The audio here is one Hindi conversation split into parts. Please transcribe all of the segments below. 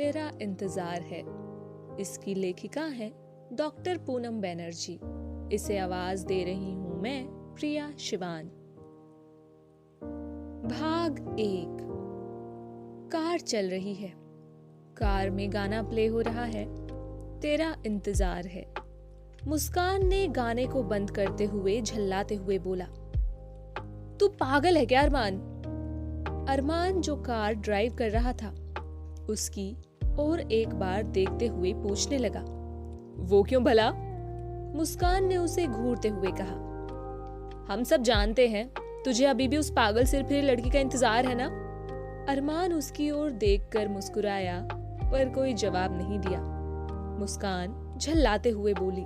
तेरा इंतजार है। इसकी लेखिका है डॉक्टर पूनम बैनर्जी। इसे आवाज दे रही हूं मैं, प्रिया शिवान। भाग 1। कार चल रही है। कार में गाना प्ले हो रहा है, तेरा इंतजार है। मुस्कान ने गाने को बंद करते हुए झल्लाते हुए बोला, तू पागल है क्या अरमान? अरमान जो कार ड्राइव कर रहा था उसकी और एक बार देखते हुए पूछने लगा, वो क्यों भला? मुस्कान ने उसे घूरते हुए कहा, हम सब जानते हैं तुझे अभी भी उस पागल सिर फिरे लड़की का इंतजार है ना? अरमान उसकी ओर देखकर मुस्कुराया पर कोई जवाब नहीं दिया। मुस्कान झल्लाते हुए बोली,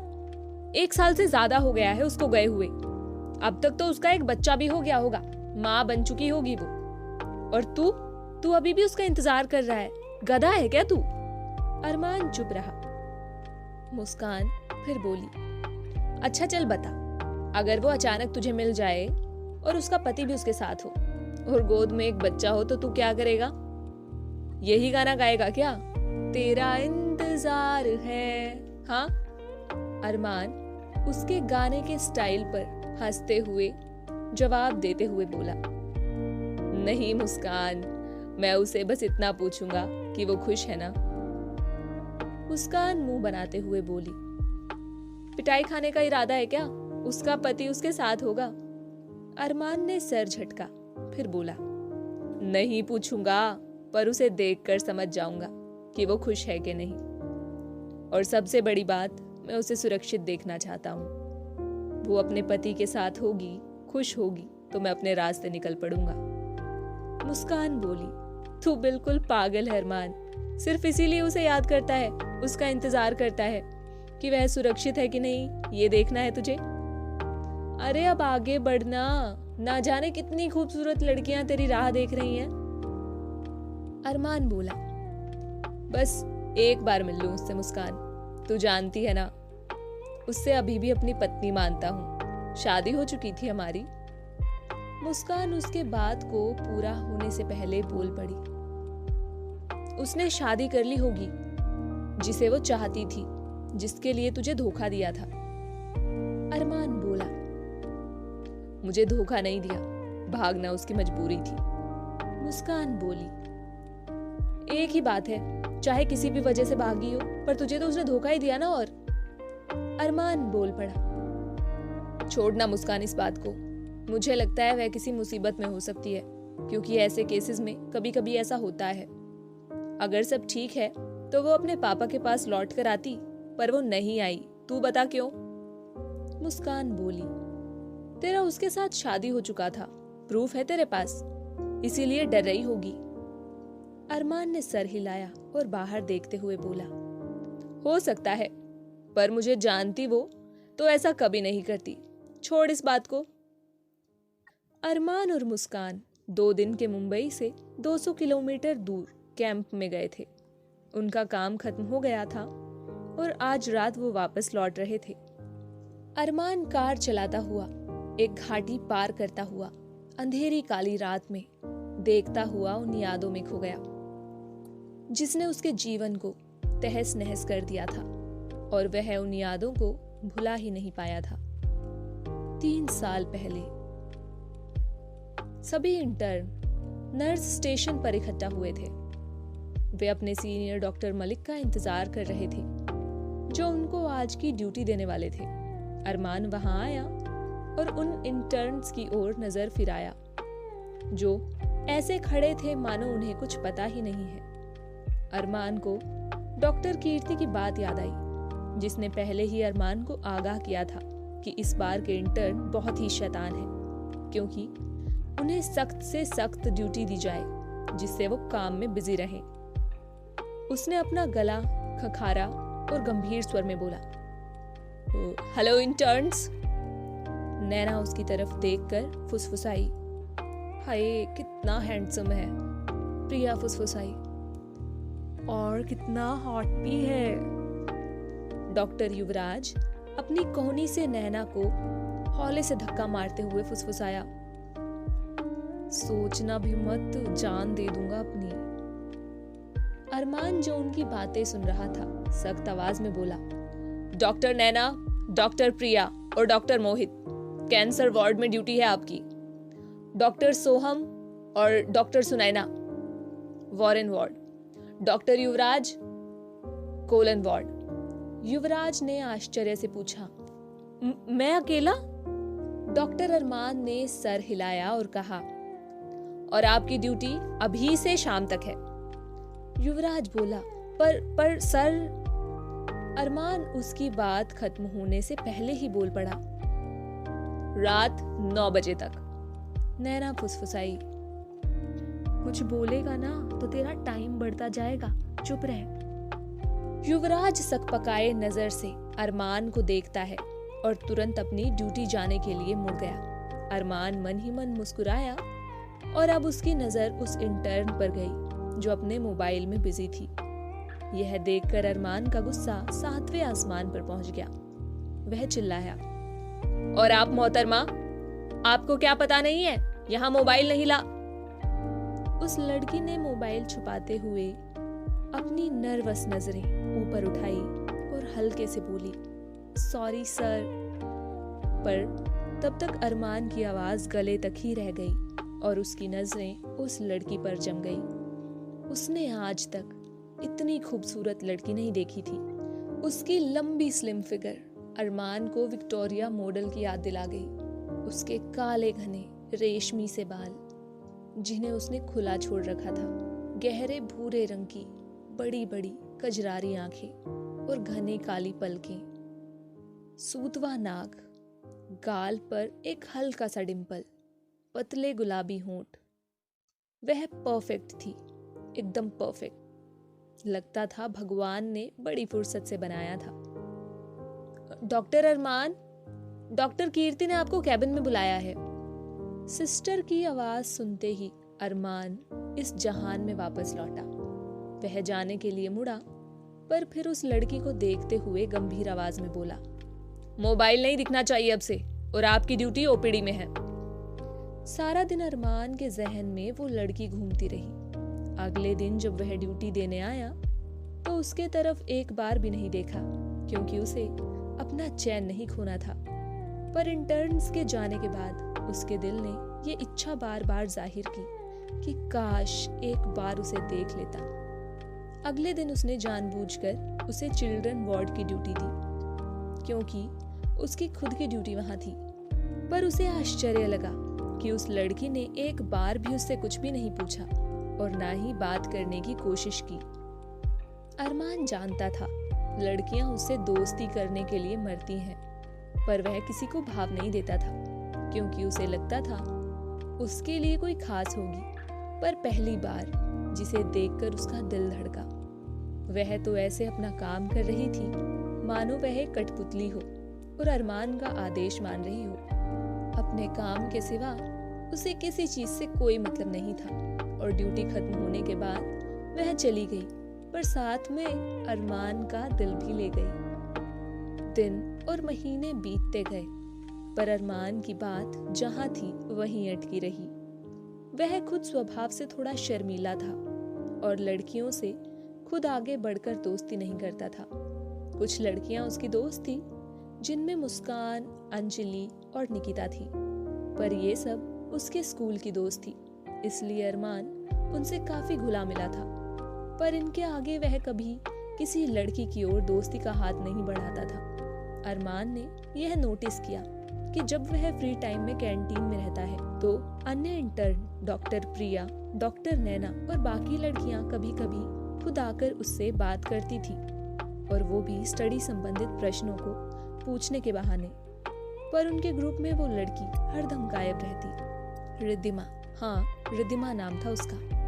1 साल से ज्यादा हो गया है उसको गए हुए। अब तक तो उसका एक बच्चा भी हो गया होगा, माँ बन चुकी होगी वो। और तू अभी भी उसका इंतजार कर रहा है? गधा है क्या तू? अरमान चुप रहा। मुस्कान फिर बोली, अच्छा चल बता, अगर वो अचानक तुझे मिल जाए और उसका पति भी उसके साथ हो और गोद में एक बच्चा हो तो तू क्या करेगा? यही गाना गाएगा क्या? तेरा इंतजार है, हाँ? अरमान उसके गाने के स्टाइल पर हंसते हुए जवाब देते हुए बोला, नहीं मुस्कान, मैं उसे बस इतना पूछूंगा कि वो खुश है ना। मुस्कान मुंह बनाते हुए बोली, पिटाई खाने का इरादा है क्या? उसका पति उसके साथ होगा। अरमान ने सर झटका, फिर बोला, नहीं पूछूंगा, पर उसे देखकर समझ जाऊंगा कि वो खुश है कि नहीं। और सबसे बड़ी बात, मैं उसे सुरक्षित देखना चाहता हूँ। वो अपने पति के साथ होगी, खुश होगी तो मैं अपने रास्ते निकल पड़ूंगा। मुस्कान बोली, तू बिल्कुल पागल है अरमान। सिर्फ इसीलिए उसे याद करता है, उसका इंतजार करता है कि वह सुरक्षित है कि नहीं, ये देखना है तुझे। अरे अब आगे बढ़ना, ना जाने कितनी खूबसूरत लड़कियां तेरी राह देख रही हैं। अरमान बोला, बस एक बार मिल लूं उससे मुस्कान। तू जानती है ना, उससे अभी भी अपनी पत्नी मानता हूँ। शादी हो चुकी थी हमारी। मुस्कान उसके बात को पूरा होने से पहले बोल पड़ी, उसने शादी कर ली होगी जिसे वो चाहती थी, जिसके लिए तुझे धोखा दिया था। अरमान बोला, मुझे धोखा नहीं दिया, भागना उसकी मजबूरी थी। मुस्कान बोली, एक ही बात है, चाहे किसी भी वजह से भागी हो, पर तुझे तो उसने धोखा ही दिया ना। और अरमान बोल पड़ा, छोड़ना मुस्कान इस बात को। मुझे लगता है वह किसी मुसीबत में हो सकती है, क्योंकि ऐसे केसेस में कभी कभी ऐसा होता है। अगर सब ठीक है तो वो अपने पापा के पास लौट कर आती, पर वो नहीं आई। तू बता क्यों? मुस्कान बोली, तेरा उसके साथ शादी हो चुका था, प्रूफ है तेरे पास, इसीलिए डर रही होगी। अरमान ने सर हिलाया और बाहर देखते हुए बोला, हो सकता है, पर मुझे जानती वो तो ऐसा कभी नहीं करती। छोड़ इस बात को। अरमान और मुस्कान 2 दिन के मुंबई से 200 किलोमीटर दूर कैंप में गए थे। उनका काम खत्म हो गया था और आज रात वो वापस लौट रहे थे। अरमान कार चलाता हुआ एक घाटी पार करता हुआ अंधेरी काली रात में देखता हुआ उन यादों में खो गया जिसने उसके जीवन को तहस नहस कर दिया था, और वह उन यादों को भुला ही नहीं पाया था। 3 साल पहले सभी इंटर्न नर्स स्टेशन पर इकट्ठा हुए थे। वे अपने सीनियर डॉक्टर मलिक का इंतजार कर रहे थे, जो उनको आज की ड्यूटी देने वाले थे। अरमान वहां आया और उन इंटर्न्स की ओर नजर फिराया, जो ऐसे खड़े थे मानो उन्हें कुछ पता ही नहीं है। अरमान को डॉक्टर कीर्ति की बात याद आई, जिसने पहले ही अरमान को आगाह किया था कि इस बार के इंटर्न बहुत ही शैतान है, क्योंकि उन्हें सख्त से सख्त ड्यूटी दी जाए जिससे वो काम में बिजी रहें। उसने अपना गला खखारा और गंभीर स्वर में बोला, हेलो इंटर्न्स। नैना उसकी तरफ देखकर फुसफुसाई, हाय कितना हैंडसम है। प्रिया फुसफुसाई, और कितना हॉट भी है। डॉक्टर युवराज अपनी कोहनी से नैना को हौले से धक्का मारते हुए फुसफुसाया, सोचना भी मत, जान दे दूंगा अपनी। अरमान जो उनकी बातें सुन रहा था सख्त आवाज में बोला, डॉक्टर नैना, डॉक्टर प्रिया और डॉक्टर मोहित, कैंसर वार्ड में ड्यूटी है आपकी। डॉक्टर सोहम और doctor Sunaina Warren ward, doctor Yuvraj colon ward. Yuvraj ने आश्चर्य से पूछा, मैं अकेला? डॉक्टर अरमान ने सर हिलाया और कहा, और आपकी ड्यूटी अभी से शाम तक है। युवराज बोला, पर सर। अरमान उसकी बात खत्म होने से पहले ही बोल पड़ा, रात 9 बजे तक। नैना फुसफुसाई, कुछ बोलेगा ना तो तेरा टाइम बढ़ता जाएगा, चुप रह। युवराज सकपकाए नजर से अरमान को देखता है और तुरंत अपनी ड्यूटी जाने के लिए मुड़ गया। अरमान मन ही मन मुस्कुराया और अब उसकी नजर उस इंटर्न पर गई जो अपने मोबाइल में बिजी थी। यह देखकर अरमान का गुस्सा 7वें आसमान पर पहुंच गया। वह चिल्लाया, और आप मोहतरमा, आपको क्या पता नहीं है, यहाँ मोबाइल नहीं ला। उस लड़की ने मोबाइल छुपाते हुए अपनी नर्वस नजरें ऊपर उठाई और हल्के से बोली, सॉरी सर। पर तब तक अरमान की आवाज गले तक ही रह गई और उसकी नजरें उस लड़की पर जम गई। उसने आज तक इतनी खूबसूरत लड़की नहीं देखी थी। उसकी लंबी स्लिम फिगर अरमान को विक्टोरिया मॉडल की याद दिला गई। उसके काले घने रेशमी से बाल जिन्हें उसने खुला छोड़ रखा था, गहरे भूरे रंग की बड़ी बड़ी कजरारी आंखें और घनी काली पलकें, सूतवा नाक, गाल पर एक हल्का सा डिंपल, पतले गुलाबी होंठ। वह परफेक्ट थी, एकदम परफेक्ट। लगता था भगवान ने बड़ी फुर्सत से बनाया था। डॉक्टर अरमान, डॉक्टर कीर्ति ने आपको कैबिन में बुलाया है। सिस्टर की आवाज सुनते ही अरमान इस जहान में वापस लौटा। वह जाने के लिए मुड़ा, पर फिर उस लड़की को देखते हुए गंभीर आवाज में बोला, मोबाइल नहीं दिखना चाहिए अब से, और आपकी ड्यूटी ओपीडी में है। सारा दिन अरमान के जहन में वो लड़की घूमती रही। अगले दिन जब वह ड्यूटी देने आया तो उसके तरफ एक बार भी नहीं देखा, क्योंकि उसे अपना चैन नहीं खोना था। पर इंटर्न्स के जाने के बाद उसके दिल ने ये इच्छा बार बार जाहिर की कि काश एक बार उसे देख लेता। अगले दिन उसने जानबूझकर उसे चिल्ड्रन वार्ड की ड्यूटी दी, क्योंकि उसकी खुद की ड्यूटी वहां थी। पर उसे आश्चर्य लगा कि उस लड़की ने एक बार भी उससे कुछ भी नहीं पूछा और ना ही बात करने की कोशिश की। अरमान जानता था लड़कियां उससे दोस्ती करने के लिए मरती हैं, पर वह किसी को भाव नहीं देता था, क्योंकि उसे लगता था उसके लिए कोई खास होगी। पर पहली बार जिसे देखकर उसका दिल धड़का, वह तो ऐसे अपना काम कर रही थी मानो वह एक कठपुतली हो और अरमान का आदेश मान रही हो। अपने काम के सिवा उसे किसी चीज से कोई मतलब नहीं था और ड्यूटी खत्म होने के बाद वह चली गई, पर साथ में अरमान का दिल भी ले गई। दिन और महीने बीतते गए, पर अरमान की बात जहां थी वहीं अटकी रही। वह खुद स्वभाव से थोड़ा शर्मीला था और लड़कियों से खुद आगे बढ़कर दोस्ती नहीं करता था। कुछ लड़कियां उसकी दोस्त थी, जिनमें मुस्कान, अंजलि और निकिता थी, पर ये सब उसके स्कूल की दोस्त थी, इसलिए अरमान उनसे काफी घुला मिला था। पर इनके आगे वह कभी किसी लड़की की ओर दोस्ती का हाथ नहीं बढ़ाता था। अरमान ने यह नोटिस किया कि जब वह फ्री टाइम में कैंटीन में रहता है तो अन्य इंटर्न डॉक्टर प्रिया, डॉक्टर नैना और बाकी लड़कियां कभी कभी खुद आकर उससे बात करती थी, और वो भी स्टडी संबंधित प्रश्नों को पूछने के बहाने। पर उनके ग्रुप में वो लड़की हरदम गायब रहती। रिद्धिमा, हाँ रिद्धिमा नाम था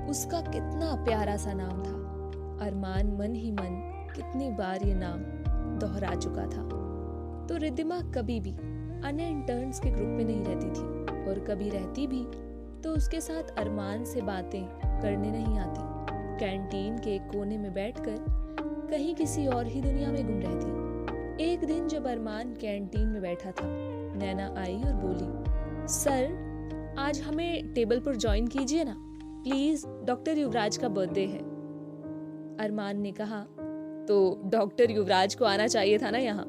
उसका कितना प्यारा सा नाम था। अरमान मन ही मन कितनी बार ये नाम दोहरा चुका था। तो रिद्धिमा कभी भी अन्य इंटर्न्स के ग्रुप में नहीं रहती थी, और कभी रहती भी तो उसके साथ अरमान से बातें करने नहीं आती। कैंटीन के एक कोने में बैठकर कहीं किसी और ही दुनिया में गुम रहती। एक दिन जब अरमान कैंटीन में बैठा था, नैना आई और बोली, सर आज हमें टेबल पर ज्वाइन कीजिए ना प्लीज, डॉक्टर युवराज का बर्थडे है। अरमान ने कहा। तो डॉक्टर युवराज को आना चाहिए था ना यहाँ।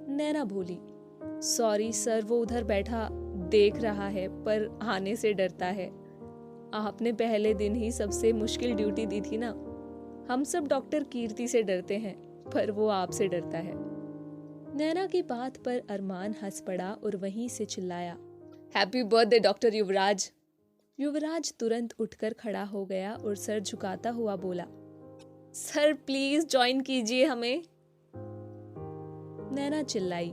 नैना बोली, सॉरी सर, वो उधर बैठा देख रहा है पर आने से डरता है। आपने पहले दिन ही सबसे मुश्किल ड्यूटी दी थी ना। हम सब डॉक्टर कीर्ति से डरते हैं पर वो आपसे डरता है। नैना की बात पर अरमान हंस पड़ा और वहीं से चिल्लाया, हैप्पी बर्थडे डॉक्टर युवराज। युवराज तुरंत उठकर खड़ा हो गया और सर झुकाता हुआ बोला, सर प्लीज ज्वाइन कीजिए हमें। नैना चिल्लाई,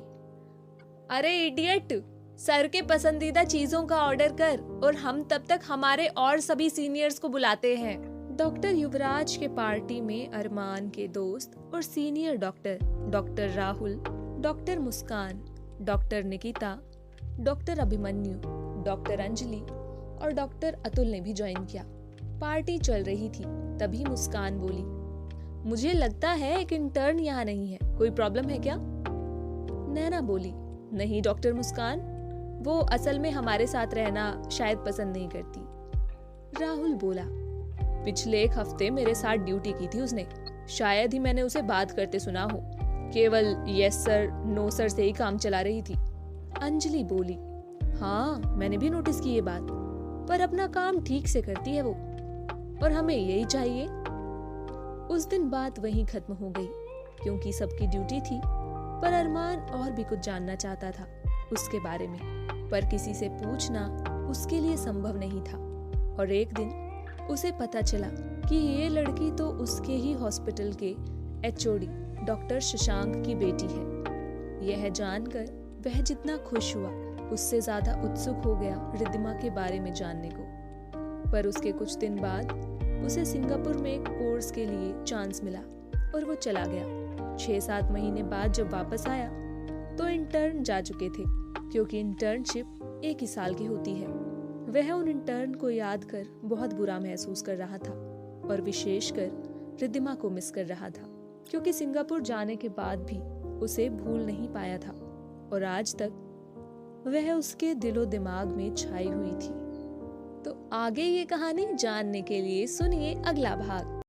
अरे इडियट, सर के पसंदीदा चीजों का ऑर्डर कर और हम तब तक हमारे और सभी सीनियर्स को बुलाते हैं। डॉक्टर युवराज के पार्टी में अरमान के दोस्त और senior doctor Rahul, doctor Muskan, doctor Nikita, doctor Abhimanyu, doctor Anjali और डॉक्टर अतुल ने भी ज्वाइन किया। पार्टी चल रही थी, तभी मुस्कान बोली, मुझे लगता है एक इंटर्न यहाँ नहीं है, कोई प्रॉब्लम है क्या? नैना बोली, नहीं डॉक्टर मुस्कान, वो असल में हमारे साथ रहना शायद पसंद नहीं करती। राहुल बोला, पिछले एक हफ्ते मेरे साथ ड्यूटी की थी उसने, शायद ही मैंने उसे बात करते सुना हो, केवल यस सर नो सर से ही काम चला रही थी। अंजलि बोली, हाँ मैंने भी नोटिस की ये बात, पर अपना काम ठीक से करती है वो और हमें यही चाहिए। उस दिन बात वहीं खत्म हो गई क्योंकि सबकी ड्यूटी थी, पर अरमान और भी कुछ जानना चाहता था उसके बारे में, पर किसी से पूछना उसके लिए संभव नहीं था। और एक दिन उसे पता चला कि ये लड़की तो उसके ही हॉस्पिटल के एचओडी डॉक्टर शशांक की बेटी है। यह जानकर वह जितना खुश हुआ उससे ज्यादा उत्सुक हो गया रिद्धिमा के बारे में जानने को। पर उसके कुछ दिन बाद उसे सिंगापुर में एक कोर्स के लिए चांस मिला और वो चला गया। 6-7 महीने बाद जब वापस आया तो इंटर्न जा चुके थे, क्योंकि इंटर्नशिप 1 ही साल की होती है। वह उन इंटर्न को याद कर बहुत बुरा महसूस कर रहा था और विशेषकर रिद्धिमा को मिस कर रहा था, क्योंकि सिंगापुर जाने के बाद भी उसे भूल नहीं पाया था और आज तक वह उसके दिलो दिमाग में छाई हुई थी। तो आगे ये कहानी जानने के लिए सुनिए अगला भाग।